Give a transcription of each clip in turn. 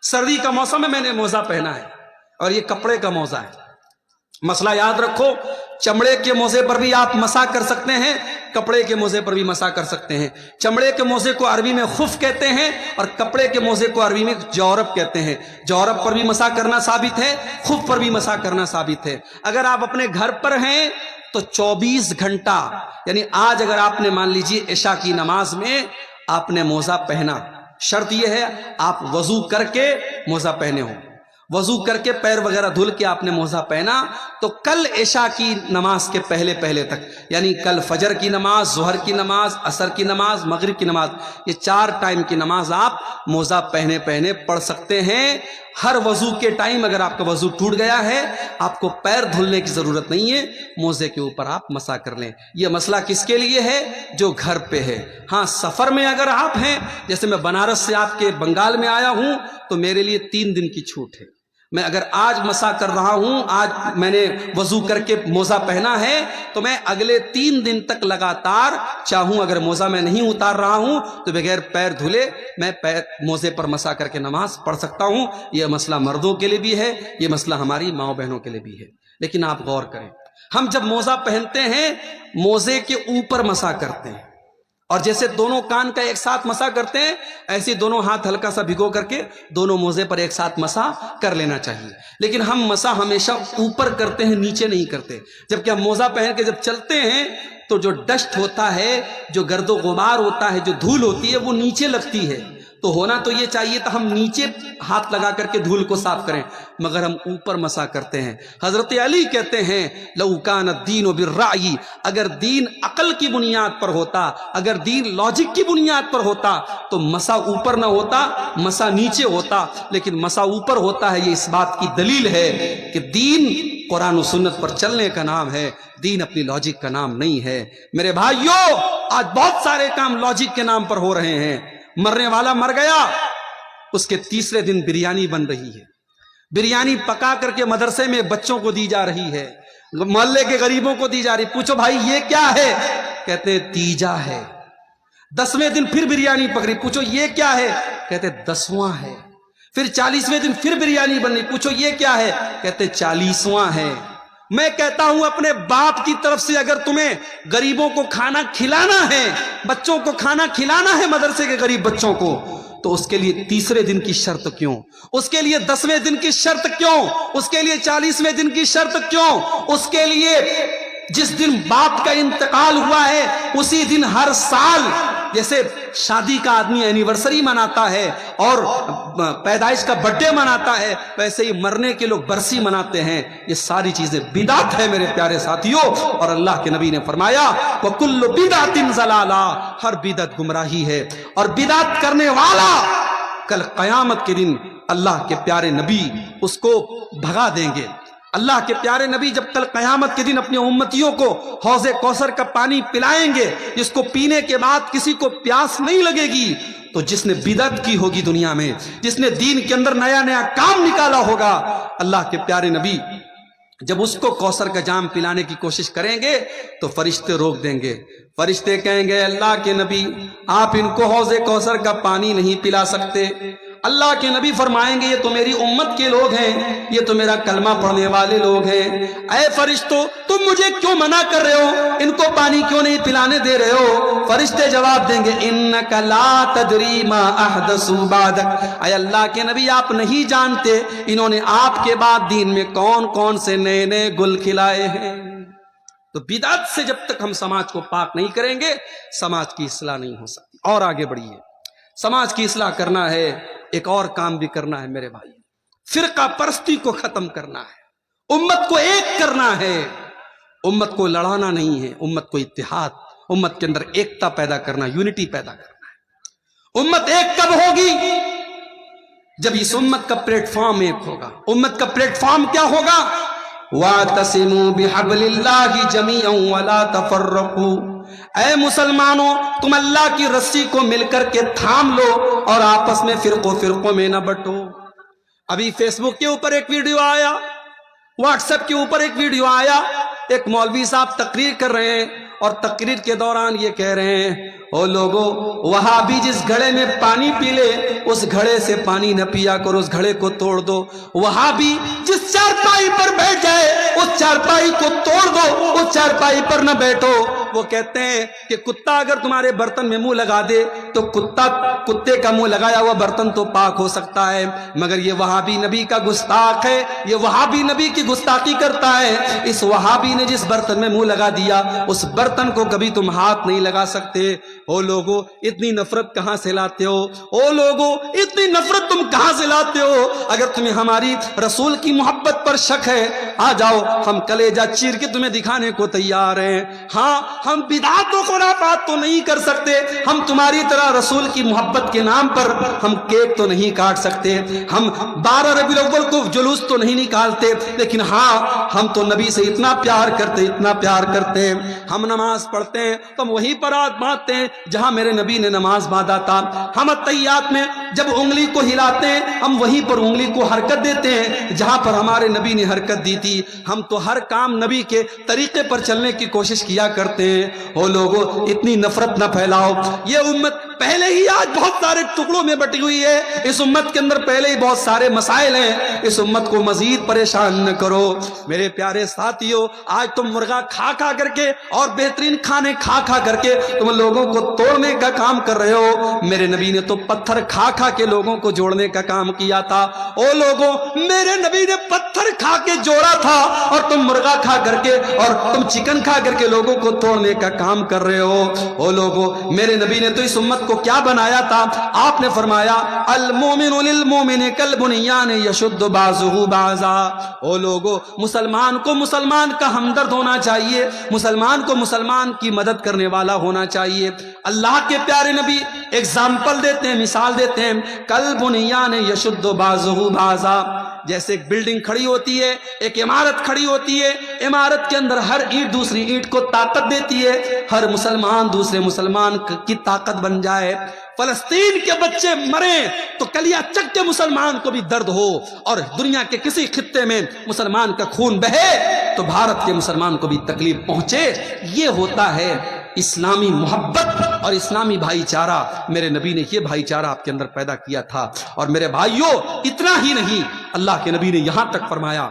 سردی کا موسم ہے، میں نے موزہ پہنا ہے اور یہ کپڑے کا موزہ ہے۔ مسئلہ یاد رکھو، چمڑے کے موزے پر بھی آپ مسح کر سکتے ہیں، کپڑے کے موزے پر بھی مسح کر سکتے ہیں۔ چمڑے کے موزے کو عربی میں خف کہتے ہیں اور کپڑے کے موزے کو عربی میں جورب کہتے ہیں۔ جورب پر بھی مسح کرنا ثابت ہے، خف پر بھی مسح کرنا ثابت ہے۔ اگر آپ اپنے گھر پر ہیں تو 24 گھنٹہ، یعنی آج اگر آپ نے مان لیجیے عشاء کی نماز میں آپ نے موزہ پہنا، شرط یہ ہے آپ وضو کر کے موزہ پہنے ہوں، وضو کر کے پیر وغیرہ دھل کے آپ نے موزہ پہنا، تو کل عشاء کی نماز کے پہلے پہلے تک، یعنی کل فجر کی نماز، ظہر کی نماز، عصر کی نماز، مغرب کی نماز، یہ 4 ٹائم کی نماز آپ موزہ پہنے پہنے پڑھ سکتے ہیں۔ ہر وضو کے ٹائم اگر آپ کا وضو ٹوٹ گیا ہے، آپ کو پیر دھلنے کی ضرورت نہیں ہے، موزے کے اوپر آپ مسح کر لیں۔ یہ مسئلہ کس کے لیے ہے؟ جو گھر پہ ہے۔ ہاں سفر میں اگر آپ ہیں، جیسے میں بنارس سے آپ کے بنگال میں آیا ہوں، تو میرے لیے 3 دن کی چھوٹ ہے۔ میں اگر آج مسح کر رہا ہوں، آج میں نے وضو کر کے موزہ پہنا ہے، تو میں اگلے 3 دن تک لگاتار چاہوں، اگر موزہ میں نہیں اتار رہا ہوں تو بغیر پیر دھلے میں موزے پر مسح کر کے نماز پڑھ سکتا ہوں۔ یہ مسئلہ مردوں کے لیے بھی ہے، یہ مسئلہ ہماری ماؤں بہنوں کے لیے بھی ہے۔ لیکن آپ غور کریں، ہم جب موزہ پہنتے ہیں موزے کے اوپر مسح کرتے ہیں، اور جیسے دونوں کان کا ایک ساتھ مسح کرتے ہیں، ایسے دونوں ہاتھ ہلکا سا بھگو کر کے دونوں موزے پر ایک ساتھ مسح کر لینا چاہیے۔ لیکن ہم مسح ہمیشہ اوپر کرتے ہیں، نیچے نہیں کرتے۔ جبکہ ہم موزہ پہن کے جب چلتے ہیں تو جو ڈسٹ ہوتا ہے، جو گرد و غبار ہوتا ہے، جو دھول ہوتی ہے، وہ نیچے لگتی ہے۔ تو ہونا تو یہ چاہیے تھا ہم نیچے ہاتھ لگا کر کے دھول کو صاف کریں، مگر ہم اوپر مسح کرتے ہیں۔ حضرت علی کہتے ہیں لو کان الدین بالرأی، اگر دین عقل کی بنیاد پر ہوتا، اگر دین لاجک کی بنیاد پر ہوتا تو مسح اوپر نہ ہوتا، مسح نیچے ہوتا، لیکن مسح اوپر ہوتا ہے۔ یہ اس بات کی دلیل ہے کہ دین قرآن و سنت پر چلنے کا نام ہے، دین اپنی لاجک کا نام نہیں ہے۔ میرے بھائیو، آج بہت سارے کام لاجک کے نام پر ہو رہے ہیں۔ مرنے والا مر گیا، اس کے تیسرے دن بریانی بن رہی ہے، بریانی پکا کر کے مدرسے میں بچوں کو دی جا رہی ہے، محلے کے غریبوں کو دی جا رہی۔ پوچھو بھائی یہ کیا ہے؟ کہتے ہیں تیجا ہے۔ 10ویں دن پھر بریانی پکڑی، پوچھو یہ کیا ہے؟ کہتے 10واں ہے۔ پھر 40ویں دن پھر بریانی بن رہی، پوچھو یہ کیا ہے؟ کہتے 40واں ہے۔ میں کہتا ہوں اپنے باپ کی طرف سے اگر تمہیں غریبوں کو کھانا کھلانا ہے، بچوں کو کھانا کھلانا ہے، مدرسے کے غریب بچوں کو، تو اس کے لیے تیسرے دن کی شرط کیوں؟ اس کے لیے 10ویں دن کی شرط کیوں؟ اس کے لیے 40ویں دن کی شرط کیوں؟ اس کے لیے جس دن باپ کا انتقال ہوا ہے اسی دن ہر سال، جیسے شادی کا آدمی اینیورسری مناتا ہے اور پیدائش کا برتھ ڈے مناتا ہے، ویسے ہی مرنے کے لوگ برسی مناتے ہیں۔ یہ ساری چیزیں بدعت ہے میرے پیارے ساتھیوں، اور اللہ کے نبی نے فرمایا وَكُلُّ بِدْعَةٍ ضَلَالَةٍ، ہر بدعت گمراہی ہے، اور بدعت کرنے والا کل قیامت کے دن اللہ کے پیارے نبی اس کو بھگا دیں گے۔ اللہ کے پیارے نبی جب کل قیامت کے دن اپنی امتیوں کو حوض کوثر کا پانی پلائیں گے، جس کو پینے کے بعد کسی کو پیاس نہیں لگے گی، تو جس نے بدعت کی ہوگی دنیا میں، جس نے دین کے اندر نیا نیا کام نکالا ہوگا، اللہ کے پیارے نبی جب اس کو کوثر کا جام پلانے کی کوشش کریں گے تو فرشتے روک دیں گے۔ فرشتے کہیں گے اللہ کے نبی آپ ان کو حوض کوثر کا پانی نہیں پلا سکتے۔ اللہ کے نبی فرمائیں گے یہ تو میری امت کے لوگ ہیں، یہ تو میرا کلمہ پڑھنے والے لوگ ہیں، اے فرشتوں تم مجھے کیوں منع کر رہے ہو، ان کو پانی کیوں نہیں پلانے دے رہے ہو؟ فرشتے جواب دیں گے انک لا تدری ما احدثوا بعدک، اے اللہ کے نبی آپ نہیں جانتے انہوں نے آپ کے بعد دین میں کون کون سے نئے نئے گل کھلائے ہیں۔ تو بدعت سے جب تک ہم سماج کو پاک نہیں کریں گے سماج کی اصلاح نہیں ہو سکتی۔ اور آگے بڑھیے، سماج کی اصلاح کرنا ہے، ایک اور کام بھی کرنا ہے میرے بھائی، فرقہ پرستی کو ختم کرنا ہے، امت کو ایک کرنا ہے، امت کو لڑانا نہیں ہے، امت کو اتحاد، امت کے اندر ایکتا پیدا کرنا، یونٹی پیدا کرنا ہے۔ امت ایک کب ہوگی؟ جب اس امت کا پلیٹ فارم ایک ہوگا۔ امت کا پلیٹ فارم کیا ہوگا؟ وَاعْتَصِمُوا بِحَبْلِ اللَّهِ جَمِيعًا وَلَا تَفَرَّقُوا، اے مسلمانوں تم اللہ کی رسی کو مل کر کے تھام لو اور آپس میں فرقوں میں نہ بٹو۔ ابھی فیس بک کے اوپر ایک ویڈیو آیا، واٹس ایپ کے اوپر ایک ویڈیو آیا، ایک مولوی صاحب تقریر کر رہے ہیں اور تقریر کے دوران یہ کہہ رہے ہیں او لوگو وہابی جس گھڑے میں پانی پی لے اس گھڑے سے پانی نہ پیا کرو، اس گھڑے کو توڑ دو۔ وہابی جس چارپائی پر بیٹھ جائے اس چارپائی کو توڑ دو، اس چارپائی پر نہ بیٹھو۔ وہ کہتے ہیں کہ کتا اگر تمہارے برتن میں منہ لگا دے تو کتے کا منہ لگایا ہوا برتن تو پاک ہو سکتا ہے، مگر یہ وہابی نبی کا گستاخ ہے، یہ وہابی نبی کی گستاخی کرتا ہے۔ اس وہابی نے جس برتن میں منہ لگا دیا اس برتن کو کبھی تم ہاتھ نہیں لگا سکتے۔ او لوگو اتنی نفرت کہاں سے لاتے ہو؟ او لوگو اتنی نفرت تم کہاں سے لاتے ہو؟ اگر تمہیں ہماری رسول کی محبت پر شک ہے آ جاؤ، ہم کلیجہ چیر کے تمہیں دکھانے کو تیار ہیں۔ ہاں ہم بدعات و خرافات تو نہیں کر سکتے، ہم تمہاری طرح رسول کی محبت کے نام پر ہم کیک تو نہیں کاٹ سکتے، ہم 12 ربیع الاول کو جلوس تو نہیں نکالتے، لیکن ہاں ہم تو نبی سے اتنا پیار کرتے، اتنا پیار کرتے ہیں۔ ہم نماز پڑھتے ہیں تو ہم وہیں پر ہاتھ باندھتے ہیں جہاں میرے نبی نے نماز باندھا تھا۔ ہم اتحیات میں جب انگلی کو ہلاتے ہیں ہم وہیں پر انگلی کو حرکت دیتے ہیں جہاں پر ہمارے نبی نے حرکت دی تھی۔ ہم تو ہر کام نبی کے طریقے پر چلنے کی کوشش کیا کرتے ہیں۔ او لوگو اتنی نفرت نہ پھیلاؤ، یہ امت پہلے ہی آج بہت سارے ٹکڑوں میں بٹی ہوئی ہے، اس امت کے اندر پہلے ہی بہت سارے مسائل ہیں، اس امت کو مزید پریشان نہ کرو۔ میرے پیارے ساتھیو، آج تم مرغا کھا کھا کر کے اور بہترین کھانے کھا کھا کر کے تم لوگوں کو توڑنے کا کام کر رہے ہو، میرے نبی نے تو پتھر کھا کھا کے لوگوں کو جوڑنے کا کام کیا تھا۔ او لوگوں میرے نبی نے پتھر کھا کے جوڑا تھا اور تم مرغا کھا کر کے اور تم چکن کھا کر کے لوگوں کو توڑنے کا کام کر رہے ہو۔ او لوگوں میرے نبی نے تو اس امت کو کیا بنایا تھا؟ آپ نے فرمایا المومن للمومن کالبنیان یشد بعضہ بعضا۔ او لوگوں مسلمان کو مسلمان کا ہمدرد ہونا چاہیے، مسلمان کو مسلمان کی مدد کرنے والا ہونا چاہیے۔ اللہ کے پیارے نبی ایگزامپل دیتے ہیں، مثال دیتے ہیں، کالبنیان یشد بعضہ بعضا۔ جیسے ایک بلڈنگ کھڑی ہوتی ہے، ایک عمارت کھڑی ہوتی ہے، عمارت کے اندر ہر اینٹ دوسری اینٹ کو طاقت دیتی ہے، ہر مسلمان دوسرے مسلمان کی طاقت بن جائے۔ فلسطین کے بچے مریں تو کلیہ چک کے مسلمان کو بھی درد ہو، اور دنیا کے کسی خطے میں مسلمان کا خون بہے تو بھارت کے مسلمان کو بھی تکلیف پہنچے۔ یہ ہوتا ہے اسلامی محبت اور اسلامی بھائی چارہ۔ میرے نبی نے یہ بھائی چارہ آپ کے اندر پیدا کیا تھا۔ اور میرے بھائیوں اتنا ہی نہیں، اللہ کے نبی نے یہاں تک فرمایا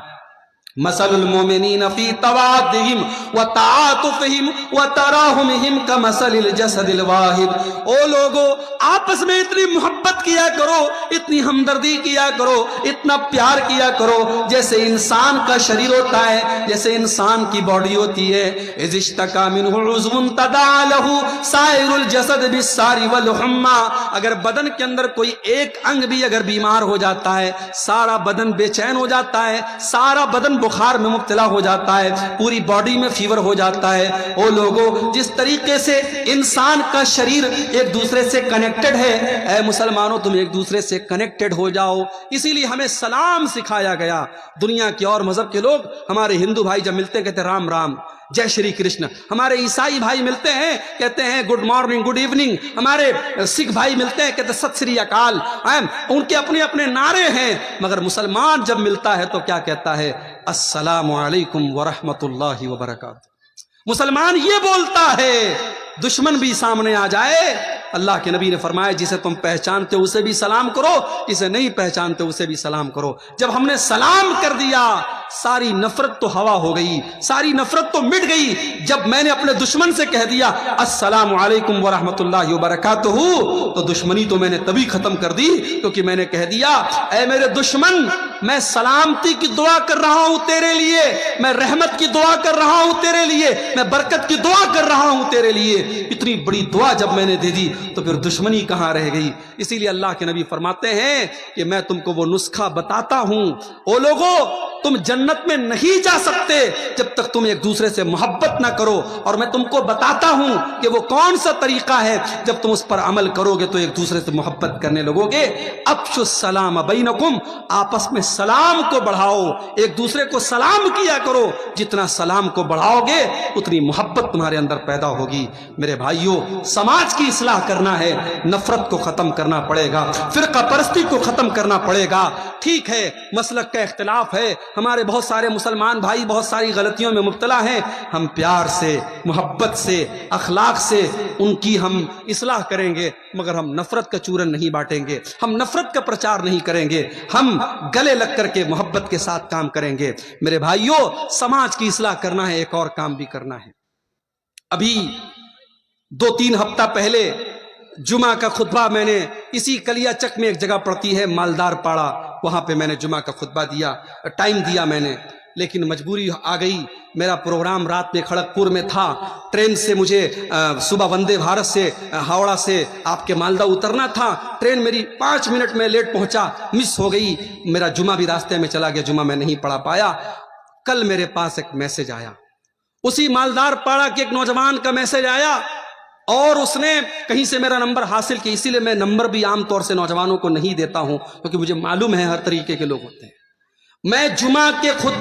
مثل المؤمنین فی توادہم وتعاطفہم وتراحمہم کمثل الجسد الواحد۔ او لوگو آپس میں اتنی محبت کیا کرو، اتنی ہمدردی کیا کرو، اتنا پیار کیا کرو جیسے انسان کا شریر ہوتا ہے، جیسے انسان کی باڈی ہوتی ہے۔ اذ اشتکا منہ عضو تداعی لہ سائر الجسد بالسہر والحمى۔ اگر بدن کے اندر کوئی ایک انگ بھی اگر بیمار ہو جاتا ہے سارا بدن بے چین ہو جاتا ہے، سارا بدن بخار میں مبتلا ہو جاتا ہے، پوری باڈی میں فیور ہو جاتا ہے۔ او لوگو جس طریقے سے انسان کا شریر ایک دوسرے سے کنیکٹڈ ہے، اے مسلمانوں تم ایک دوسرے سے کنیکٹڈ ہو جاؤ۔ اسی لیے ہمیں سلام سکھایا گیا۔ دنیا کے اور مذہب کے لوگ، ہمارے ہندو بھائی جب ملتے کہتے ہیں رام رام، جے شری کرشن۔ ہمارے عیسائی بھائی ملتے ہیں کہتے ہیں گڈ مارننگ، گڈ ایوننگ۔ ہمارے سکھ بھائی ملتے ہیں کہتے ہیں ست سری اکال۔ ان کے اپنے اپنے نعرے ہیں، مگر مسلمان جب ملتا ہے تو کیا کہتا ہے؟ السلام علیکم ورحمۃ اللہ وبرکاتہ۔ مسلمان یہ بولتا ہے، دشمن بھی سامنے آ جائے اللہ کے نبی نے فرمایا جسے تم پہچانتے ہو اسے بھی سلام کرو، جسے نہیں پہچانتے اسے بھی سلام کرو۔ جب ہم نے سلام کر دیا ساری نفرت تو ہوا ہو گئی، ساری نفرت تو مٹ گئی۔ جب میں نے اپنے دشمن سے کہہ دیا السلام علیکم ورحمۃ اللہ وبرکاتہ تو دشمنی تو میں نے تبھی ختم کر دی کیونکہ میں نے کہہ دیا اے میرے دشمن میں سلامتی کی دعا کر رہا ہوں تیرے لیے، میں رحمت کی دعا کر رہا ہوں تیرے لیے، میں برکت کی دعا کر رہا ہوں تیرے لیے۔ اتنی بڑی دعا جب میں نے دے دی تو پھر دشمنی کہاں رہ گئی؟ اسی لیے اللہ کے نبی فرماتے ہیں کہ میں تم کو وہ نسخہ بتاتا ہوں، او لوگو تم جنت میں نہیں جا سکتے جب تک تم ایک دوسرے سے محبت نہ کرو، اور میں تم کو بتاتا ہوں کہ وہ کون سا طریقہ ہے جب تم اس پر عمل کرو گے تو ایک دوسرے سے محبت کرنے لگو گے۔ افشوا السلام بینکم، آپس میں سلام کو بڑھاؤ، ایک دوسرے کو سلام کیا کرو، جتنا سلام کو بڑھاؤ گے اتنی محبت تمہارے اندر پیدا ہوگی۔ میرے بھائیوں سماج کی اصلاح کرنا ہے، نفرت کو ختم کرنا پڑے گا، فرقہ پرستی کو ختم کرنا پڑے گا۔ ٹھیک ہے مسلک کا اختلاف ہے، ہمارے بہت سارے مسلمان بھائی بہت ساری غلطیوں میں مبتلا ہیں. ہم پیار سے، محبت سے، اخلاق سے ان کی ہم اصلاح کریں گے، مگر ہم نفرت کا چورن نہیں بانٹیں گے، ہم نفرت کا پرچار نہیں کریں گے، ہم گلے لگ کر کے محبت کے ساتھ کام کریں گے. میرے بھائیوں، سماج کی اصلاح کرنا ہے، ایک اور کام بھی کرنا ہے. ابھی 2-3 ہفتہ پہلے جمعہ کا خطبہ میں نے اسی کلیا چک میں ایک جگہ پڑتی ہے مالدار پاڑا، وہاں پہ میں نے جمعہ کا خطبہ دیا، ٹائم دیا میں نے، لیکن مجبوری آ گئی. میرا پروگرام رات میں کھڑگپور میں تھا، ٹرین سے مجھے صبح وندے بھارت سے ہاوڑا سے آپ کے مالدہ اترنا تھا. ٹرین میری 5 منٹ میں لیٹ پہنچا، مس ہو گئی. میرا جمعہ بھی راستے میں چلا گیا، جمعہ میں نہیں پڑھا پایا. کل میرے پاس ایک میسج آیا، اسی مالدار پاڑا کے ایک نوجوان کا میسج آیا، اور اس نے کہیں سے میرا نمبر حاصل کیا. اسی لیے میں نمبر بھی عام طور سے نوجوانوں کو نہیں دیتا ہوں، کیونکہ مجھے معلوم ہے ہر طریقے کے لوگ ہوتے ہیں. میں جمعہ کے خطبے